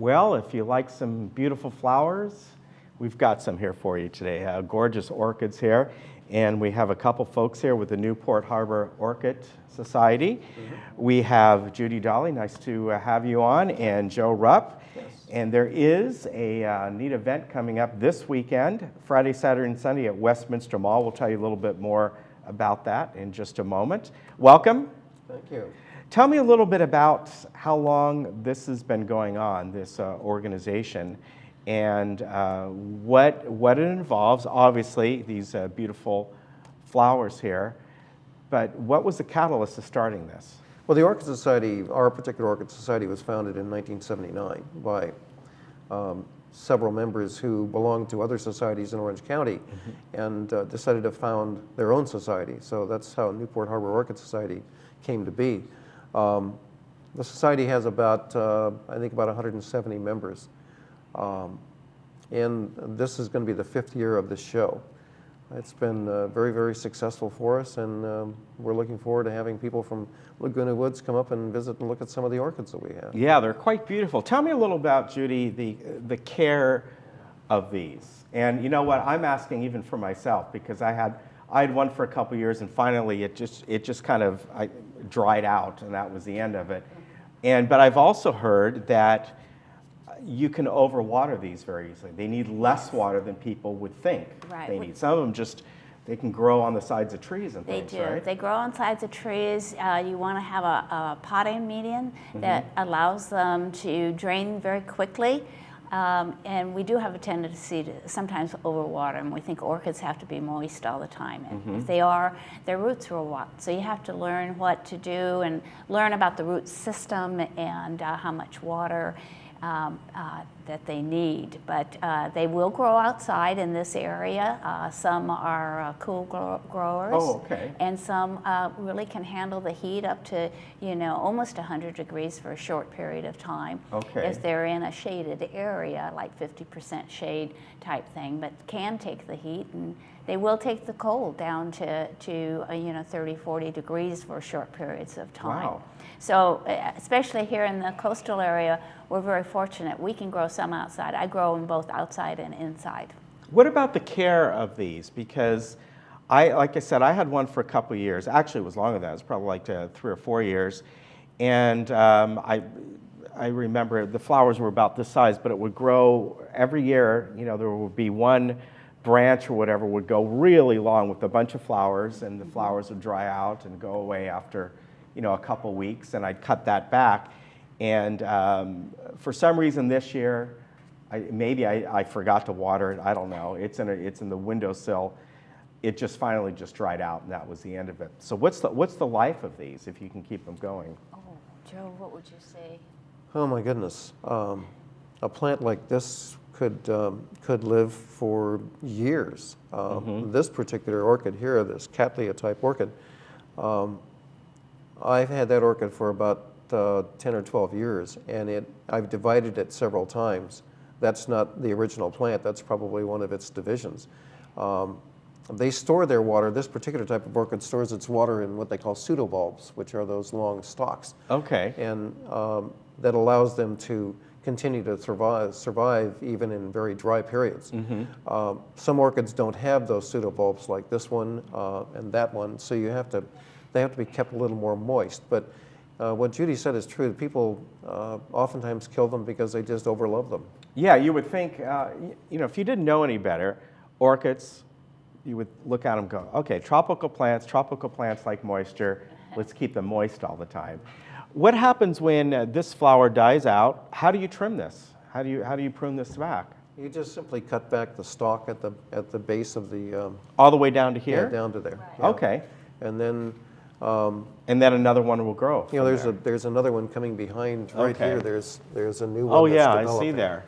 Well, if you like some beautiful flowers, we've got some here for you today. Gorgeous orchids here. And we have a couple folks here with the Newport Harbor Orchid Society. We have Judy Dolly, nice to have you on, and Joe Rupp. Yes. And there is a neat event coming up this weekend, Friday, Saturday, and Sunday at Westminster Mall. We'll tell you a little bit more about that in just a moment. Welcome. Thank you. Tell me a little bit about how long this has been going on, this organization, and what it involves. Obviously, these beautiful flowers here, but what was the catalyst to starting this? Well, the Orchid Society, our particular Orchid Society, was founded in 1979 by several members who belonged to other societies in Orange County and decided to found their own society. So that's how Newport Harbor Orchid Society came to be. The society has about, I think, about 170 members. And this is going to be the 5th year of this show. It's been very, very successful for us, and we're looking forward to having people from Laguna Woods come up and visit and look at some of the orchids that we have. Yeah, they're quite beautiful. Tell me a little about, Judy, the care of these. And you know what, I'm asking even for myself, because I had one for a couple years, and finally it just kind of dried out, and that was the end of it. But I've also heard that you can overwater these very easily. They need less water than people would think they need. Some of them they can grow on the sides of trees and things, They do. right? They grow on sides of trees. You want to have a potting medium that allows them to drain very quickly. And we do have a tendency to sometimes overwater them. We think orchids have to be moist all the time. And if they are, their roots will rot. So you have to learn what to do and learn about the root system and how much water that they need. But they will grow outside in this area. Some are cool growers. Oh, okay. And some really can handle the heat up to, almost 100 degrees for a short period of time. Okay. If they're in a shaded area, like 50% shade type thing, but can take the heat, and they will take the cold down to 30, 40 degrees for short periods of time. Wow. So especially here in the coastal area, we're very fortunate. We can grow some outside. I grow them both outside and inside. What about the care of these? Because like I said, I had one for a couple of years. Actually, it was longer than that. It was probably like 3 or 4 years. And I remember the flowers were about this size, but it would grow every year. There would be one branch or whatever would go really long with a bunch of flowers, and the flowers would dry out and go away after a couple weeks, and I'd cut that back. And for some reason this year, maybe I forgot to water it. I don't know. It's in the windowsill. It just finally dried out, and that was the end of it. So what's the life of these if you can keep them going? Oh, Joe, what would you say? Oh my goodness. A plant like this could live for years. This particular orchid here, this Cattleya type orchid, I've had that orchid for about 10 or 12 years, and I've divided it several times. That's not the original plant, that's probably one of its divisions. They store their water. This particular type of orchid stores its water in what they call pseudobulbs, which are those long stalks. Okay. And that allows them to continue to survive even in very dry periods. Some orchids don't have those pseudobulbs like this one and that one, so they have to be kept a little more moist. But what Judy said is true. People oftentimes kill them because they just overlove them. Yeah, you would think, if you didn't know any better, orchids, you would look at them and go, okay, tropical plants like moisture, let's keep them moist all the time. What happens when this flower dies out? How do you trim this? How do you prune this back? You just simply cut back the stalk at the base of the... all the way down to here? Yeah, down to there. Right. Yeah. Okay. And then... and then another one will grow. there's another one coming behind right Okay. here. There's a new one. Oh that's yeah, I developing. see there.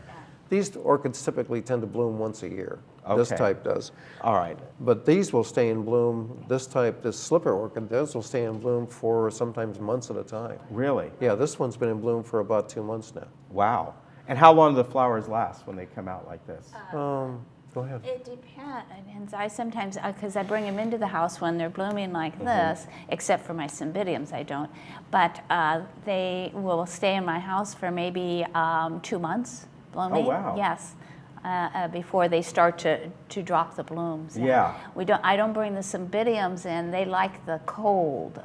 These orchids typically tend to bloom once a year. This Okay. type does. All right. But these will stay in bloom. This slipper orchid, those will stay in bloom for sometimes months at a time. Really? Yeah, this one's been in bloom for about 2 months now. Wow. And how long do the flowers last when they come out like this? Go ahead. It depends. I sometimes, because I bring them into the house when they're blooming like this, except for my cymbidiums, I don't. But they will stay in my house for maybe 2 months blooming. Oh, wow. Yes. Before they start to drop the blooms. Yeah. I don't bring the cymbidiums in. They like the cold.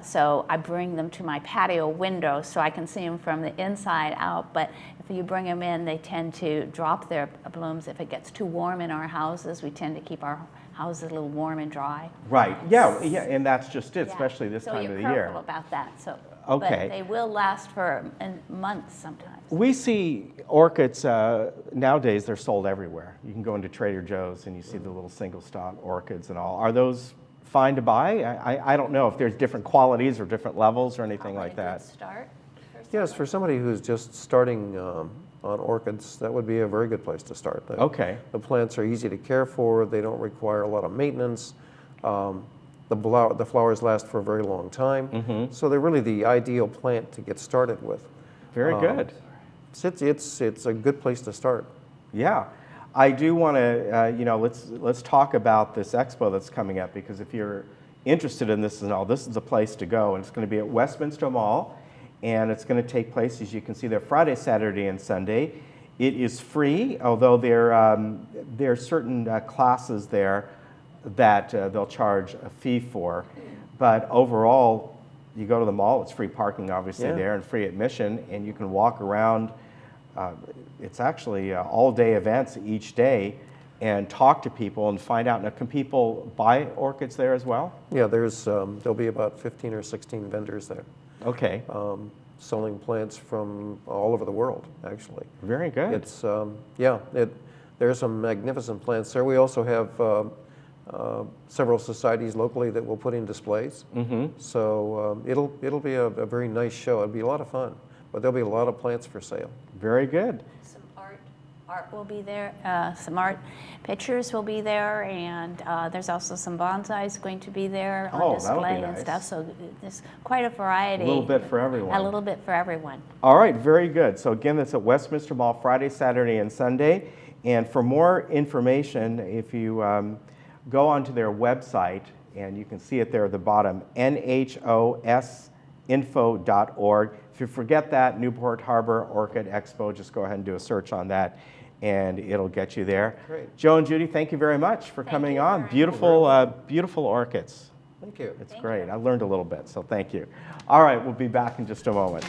So I bring them to my patio window so I can see them from the inside out. But if you bring them in, they tend to drop their blooms. If it gets too warm in our houses, we tend to keep our houses a little warm and dry. Right. Yeah. Yeah. And that's just it, Yeah. especially this time of the So you're year. careful about that. So, Okay. But they will last for months sometimes. We see orchids nowadays. They're sold everywhere. You can go into Trader Joe's and you see the little single stalk orchids and all. Are those fine to buy? I don't know if there's different qualities or different levels or anything like that. Good start. Yes, for somebody who's just starting on orchids, that would be a very good place to start. Okay. The plants are easy to care for. They don't require a lot of maintenance. The flowers last for a very long time. So they're really the ideal plant to get started with. Very good. It's a good place to start. Yeah. I do want to, let's talk about this expo that's coming up, because if you're interested in this and all, this is the place to go. And it's going to be at Westminster Mall, and it's going to take place, as you can see there, Friday, Saturday, and Sunday. It is free, although there are certain classes there that they'll charge a fee for. But overall, you go to the mall, it's free parking obviously there and free admission, and you can walk around. It's actually all-day events each day, and talk to people and find out. Now, can people buy orchids there as well? Yeah, there'll be about 15 or 16 vendors there. Okay. Selling plants from all over the world, actually. Very good. It's there's some magnificent plants there. We also have several societies locally that will put in displays. So it'll be a very nice show. It'll be a lot of fun, but there'll be a lot of plants for sale. Very good. Some art will be there. Some art pictures will be there, and there's also some bonsais going to be there on display and stuff. So there's quite a variety. A little bit for everyone. A little bit for everyone. All right, very good. So again, that's at Westminster Mall Friday, Saturday, and Sunday. And for more information, if you go onto their website, and you can see it there at the bottom, nhosinfo.org. If you forget that, Newport Harbor Orchid Expo, just go ahead and do a search on that, and it'll get you there. Great. Joe and Judy, thank you very much for coming you on. very Beautiful, beautiful orchids. Thank you. It's great. I learned a little bit, so thank you. All right, we'll be back in just a moment.